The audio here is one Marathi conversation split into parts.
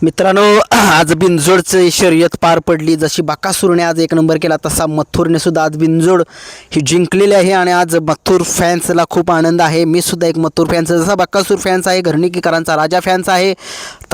मित्रांनो, आज बिनजोडचे शर्यत पार पडली. जशी बकासूरने आज एक नंबर केला तसा मथुरने सुद्धा आज बिनजोड ही जिंकलेली आहे आणि आज मथुर फॅन्सला खूप आनंद आहे. मी सुद्धा एक मथुर फॅन्स, जसा बकासूर फॅन्स आहे, घरणीकीकरांचा राजा फॅन्स आहे,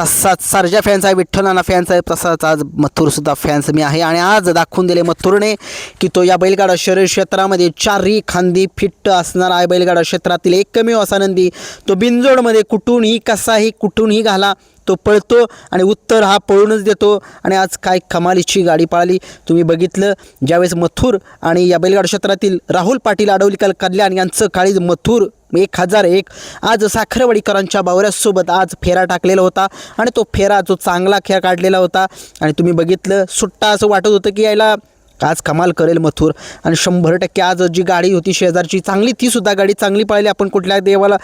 तसाच सर्जा फॅन्स आहे, विठ्ठलाना फॅन्स आहे, तसाच आज मथुरसुद्धा फॅन्स मी आहे. आणि आज दाखवून दिले मथुरने की तो या बैलगाडा शर्यत क्षेत्रामध्ये चारही खांदी फिट्ट असणारा आहे. बैलगाडा क्षेत्रातील एकमेव असा नंदी तो बिनजोडमध्ये कुठूनही कसाही कुठूनही घाला तो पळतो आणि उत्तर हा पळूनच देतो. आणि आज काय कमालीची गाडी पळाली तुम्ही बघितलं. ज्यावेळेस मथुर आणि या बैलगाडा क्षेत्रातील राहुल पाटील आडवलीकर कल्याण यांचं काळीज मथुर 1001 आज साखरवाडीकरांच्या बावऱ्यासोबत आज फेरा टाकलेला होता आणि तो फेरा जो चांगला खेळ काढलेला होता. आणि तुम्ही बघितलं सुट्टा असं वाटत होतं की यायला आज कमाल करेल मथुर. आणि 100% आज जी गाडी होती शेजारची चांगली, ती सुद्धा गाडी चांगली पळाली. आपण कुठल्या देवाला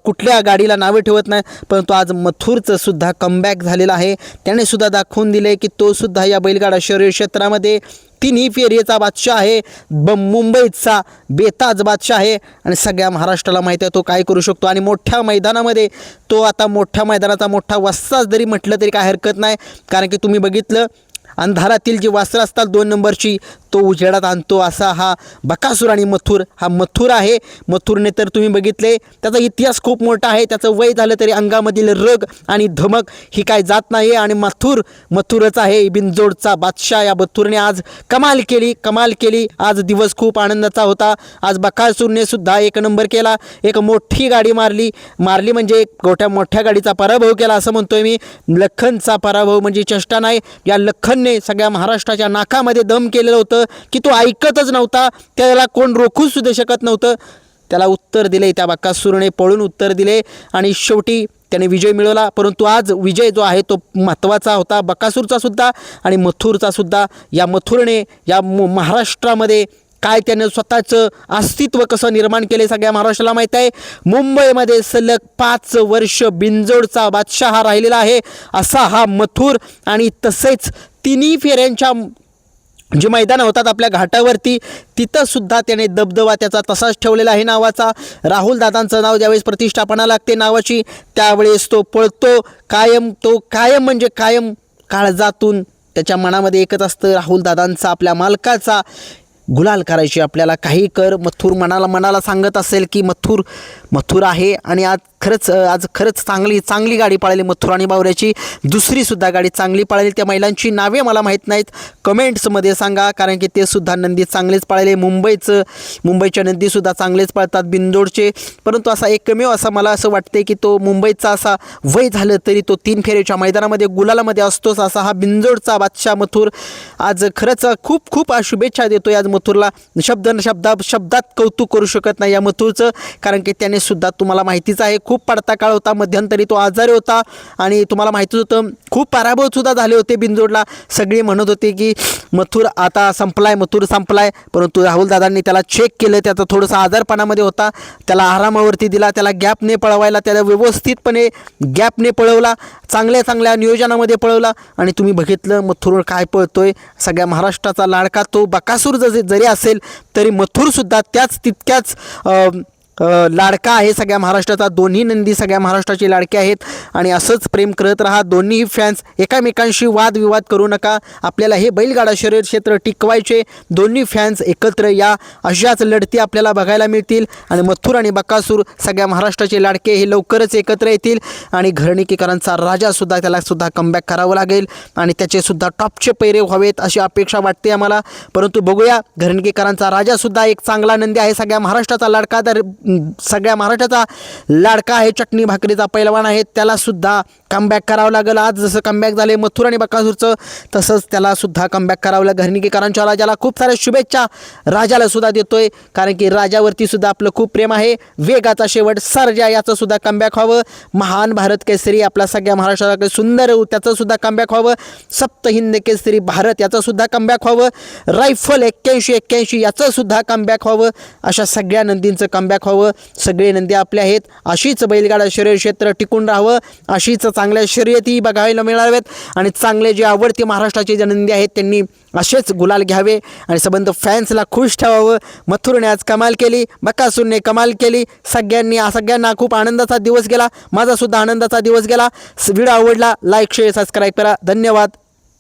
कुठल्या गाडीला नावे ठेवत नाही, परंतु आज मथुरचं सुद्धा कमबॅक झालेला आहे. त्याने सुद्धा दाखवून दिले की तो सुद्धा या बैलगाडा शर्यत क्षेत्रामध्ये तिन्ही फेरीचा बादशाह आहे, मुंबईचा बेताज बादशाह आहे. आणि सगळ्या महाराष्ट्राला माहिती आहे तो काय करू शकतो. आणि मोठ्या मैदानामध्ये तो आता मोठ्या मैदानाचा मोठा वस्साच जरी म्हटलं तरी काय हरकत नाही. कारण की तुम्ही बघितलं अंधारातील जी वासरं असतात 2 नंबरची तो उजेडात आणतो असा हा बकासूर. आणि मथुर हा मथुर आहे. मथुरने तर तुम्ही बघितले त्याचा इतिहास खूप मोठा आहे. त्याचं वय झालं तरी अंगामधील रग आणि धमक ही काय जात नाही. आणि मथुरच आहे बिनजोडचा बादशाह. या मथुरने आज कमाल केली. आज दिवस खूप आनंदाचा होता. आज बकासूरने सुद्धा एक नंबर केला. एक मोठी गाडी मारली म्हणजे एक मोठ्या गाडीचा पराभव केला असं म्हणतोय मी. लखनचा पराभव म्हणजे चेष्टा नाही. या लखनने सगळ्या महाराष्ट्राच्या नाकामध्ये दम केलेलं होतं की तो ऐकतच नव्हता. त्याला कोण रोखू सुद्धा शकत नव्हतं. त्याला उत्तर दिले, त्या बकासूरने पळून उत्तर दिले आणि शेवटी त्याने विजय मिळवला. परंतु आज विजय जो आहे तो महत्त्वाचा होता बकासूरचा सुद्धा आणि मथुरचा सुद्धा. या मथुरने या महाराष्ट्रामध्ये काय त्यानं स्वतःचं अस्तित्व कसं निर्माण केले सगळ्या महाराष्ट्राला माहीत आहे. मुंबईमध्ये सलग 5 वर्ष बिनजोडचा बादशाह हा राहिलेला आहे असा हा मथुर. आणि तसेच तिन्ही फेऱ्यांच्या जे मैदानं होतात आपल्या घाटावरती तिथंसुद्धा त्याने दबदबा त्याचा तसाच ठेवलेला आहे नावाचा. राहुल दादांचं नाव ज्यावेळेस प्रतिष्ठापना लागते नावाची त्यावेळेस तो पळतो कायम. तो कायम म्हणजे कायम काळजातून त्याच्या मनामध्ये एकच असतं राहुल दादांचा, आपल्या मालकाचा गुलाल करायची. आपल्याला काही कर. मथुर मनाला सांगत असेल की मथुर आहे. आणि आज खरंच चांगली गाडी पळाली मथुर आणि बावऱ्याची. दुसरीसुद्धा गाडी चांगली पळाली. त्या महिलांची नावे मला माहीत नाहीत, कमेंट्समध्ये सांगा. कारण की ते सुद्धा नंदी चांगलेच पळाले. मुंबईच्या नंदीसुद्धा चांगलेच पळतात बिनजोडचे. परंतु असा एकमेव असा मला असं वाटते की तो मुंबईचा असा वय झालं तरी तो 3 फेरीच्या मैदानामध्ये गुलालामध्ये असतोच असा हा बिनजोडचा बादशाह मथुर. आज खरंच खूप शुभेच्छा देतो आज मथुरला. शब्दात कौतुक करू शकत नाही या मथुरचं. कारण की त्याने सुद्धा तुम्हाला माहितीच आहे खूप पडता काळ होता. मध्यंतरी तो आजारी होता आणि तुम्हाला माहितीच होतं खूप पराभवसुद्धा झाले होते बिनजोडला. सगळे म्हणत होते की मथुर संपलाय. परंतु राहुल दादांनी त्याला चेक केलं. त्याचा थोडंसं आजारपणामध्ये होता. त्याला आरामावरती दिला. त्याला गॅपने पळवायला त्याला व्यवस्थितपणे गॅपने पळवला. चांगल्या नियोजनामध्ये पळवला. आणि तुम्ही बघितलं मथुर काय पळतोय. सगळ्या महाराष्ट्राचा लाडका तो बकासूर जरी असेल तरी मथुरसुद्धा तितक्याच लाडका आहे सगळ्या महाराष्ट्राचा. दोन्ही नंदी सगळ्या महाराष्ट्राचे लाडके आहेत. आणि असंच प्रेम करत राहा. दोन्ही फॅन्स एकामेकांशी वादविवाद करू नका. आपल्याला हे बैलगाडा शर्यत क्षेत्र टिकवायचे. दोन्ही फॅन्स एकत्र या. अशाच लढती आपल्याला बघायला मिळतील. आणि मथुर आणि बकासूर सगळ्या महाराष्ट्राचे लाडके हे लवकरच एकत्र येतील. आणि घरणीकीकरांचा राजासुद्धा त्यालासुद्धा कमबॅक करावं लागेल. आणि त्याचेसुद्धा टॉपचे पैरे व्हावेत अशी अपेक्षा वाटते आम्हाला. परंतु बघूया. घरणीकीकरांचा राजासुद्धा एक चांगला नंदी आहे. सगळ्या महाराष्ट्राचा लाडका, तर सगळ्या महाराष्ट्राचा लाडका आहे. चटणी भाकरीचा पैलवान आहे. त्यालासुद्धा कमबॅक करावं लागेल. आज जसं कमबॅक झाले मथुर आणि बकासूरचं तसंच त्यालासुद्धा कमबॅक करावं लागेल. घरणीकीकरांच्या राजाला खूप साऱ्या शुभेच्छा राजाला सुद्धा देतोय. कारण की राजावरती सुद्धा आपलं खूप प्रेम आहे. वेगाचा शेवट सर्जा याचं सुद्धा कमबॅक व्हावं. महान भारत केसरी आपला सगळ्या महाराष्ट्राला सुंदर त्याचं सुद्धा कमबॅक व्हावं. सप्तहिंद केसरी भारत याचं सुद्धा कमबॅक व्हावं. रायफल 81 याचं सुद्धा कमबॅक व्हावं. अशा सगळ्या नंदींचं कमबॅक व्हावं. सगळे नंदी आपले आहेत. अशीच बैलगाडा शर्यत क्षेत्र टिकून राहावं. अशीच चांगल्या शर्यती बघायला मिळाव्यात आणि चांगले जे आवडते महाराष्ट्राचे जे नंदी आहेत त्यांनी असेच गुलाल घ्यावे आणि संबंध फॅन्सला खुश ठेवावं. मथुरने आज कमाल केली, बकासूरने कमाल केली. सगळ्यांना खूप आनंदाचा दिवस गेला. माझा सुद्धा आनंदाचा दिवस गेला. व्हिडिओ आवडला लाईक शेअर सबस्क्राईब करा. धन्यवाद.